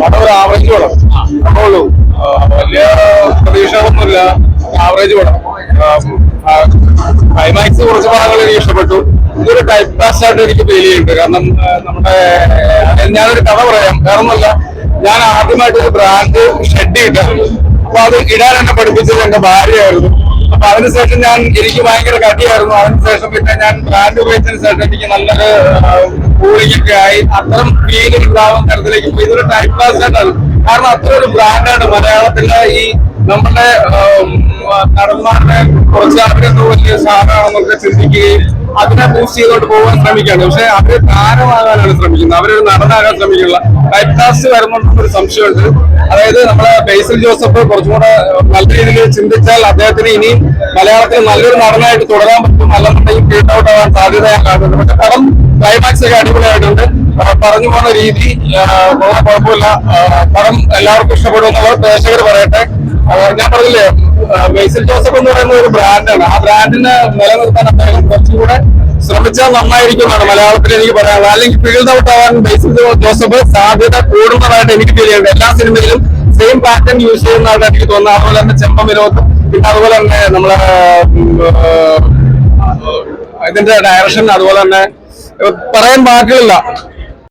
പടം ഒരു ആവറേജ് പടം അപ്പോളൂ, വലിയ പ്രതീക്ഷകളൊന്നുമില്ല, ആവറേജ് പടം. ക്ലൈമാക്സ് കുറച്ച് പടങ്ങൾ എനിക്ക് ഇഷ്ടപ്പെട്ടു. ഇതൊരു ടൈപ്പ് കാസ്റ്റ് ആയിട്ട് എനിക്ക് ഫീൽ ചെയ്യുന്നുണ്ട്. കാരണം നമ്മുടെ ഞാനൊരു കഥ പറയാം, വേറൊന്നുമല്ല. ഞാൻ ആദ്യമായിട്ട് ഒരു ബ്രാൻഡ് ഷെഡ് ഇട്ടായിരുന്നു. അപ്പൊ അത് ഇടാൻ എന്നെ പഠിപ്പിച്ചത് എന്റെ ഭാര്യയായിരുന്നു. അപ്പൊ അതിനുശേഷം എനിക്ക് ഭയങ്കര കടിയായിരുന്നു. അതിനുശേഷം പിന്നെ ഞാൻ ബ്രാൻഡ് ഉപയോഗിച്ചതിന് ശേഷം എനിക്ക് നല്ലൊരു കൂളിംഗ് ഒക്കെ ആയി അത്തരം ഫീലിംഗ് ഉണ്ടാവുന്ന തരത്തിലേക്ക് പോയി. ഇതൊരു ടൈപ്പ് കാസ്റ്റ് ആയിട്ടാണ്. കാരണം അത്ര ഒരു ബ്രാൻഡാണ് മലയാളത്തിലെ ഈ നമ്മുടെ നടന്മാരുടെ കുറച്ച് അവരെന്തോ വലിയ സാധനമാണെന്നൊക്കെ ചിന്തിക്കുകയും അതിനെ ബൂസ്റ്റ് ചെയ്തോണ്ട് പോകാൻ ശ്രമിക്കുകയാണ്. പക്ഷെ അവര് താരമാകാനാണ് ശ്രമിക്കുന്നത്, അവരൊരു നടനാകാൻ ശ്രമിക്കില്ല. ടൈപ്പ് കാസ്റ്റ് വരുന്നുണ്ടെന്നൊരു സംശയമുണ്ട്. അതായത് നമ്മളെ ബേസിൽ ജോസഫ് കുറച്ചുകൂടെ നല്ല രീതിയിൽ ചിന്തിച്ചാൽ അദ്ദേഹത്തിന് ഇനിയും മലയാളത്തിൽ നല്ലൊരു നടനായിട്ട് തുടരാൻ പറ്റും. അല്ലെന്നുണ്ടെങ്കിൽ ഫീൽഡ് ഔട്ട് ആവാൻ സാധ്യത ഞാൻ കാണുന്നുണ്ട്. പക്ഷെ പടം ക്ലൈമാക്സ് ഒക്കെ അടിപൊളിയായിട്ടുണ്ട്. പറഞ്ഞു പോകുന്ന രീതി കുഴപ്പമില്ല. പടം എല്ലാവർക്കും ഇഷ്ടപ്പെടുമെന്നുള്ളത് പ്രേക്ഷകർ പറയട്ടെ. ഞാൻ പറഞ്ഞില്ലേ, ബേസിൽ ജോസഫ് എന്ന് പറയുന്ന ഒരു ബ്രാൻഡാണ്. ആ ബ്രാൻഡിനെ നിലനിർത്താൻ അദ്ദേഹം കുറച്ചുകൂടെ ശ്രമിച്ചാൽ നന്നായിരിക്കുമെന്നാണ് മലയാളത്തിൽ എനിക്ക് പറയാനുള്ളത്. അല്ലെങ്കിൽ ഫീൽഡ് ഔട്ട് ആവാൻ ബേസിൽ ജോസഫ് സാധ്യത കൂടുന്നതായിട്ട് എനിക്ക് ഫീൽ ചെയ്യുന്നുണ്ട്. എല്ലാ സിനിമയിലും സെയിം പാറ്റേൺ യൂസ് ചെയ്യുന്നതായിട്ട് എനിക്ക് തോന്നുന്നത്. അതുപോലെ തന്നെ ചെമ്പ വിനോദ്, പിന്നെ അതുപോലെ തന്നെ നമ്മളെ ഇതിന്റെ ഡയറക്ഷൻ, അതുപോലെ തന്നെ പറയാൻ വാക്കുകളില്ല.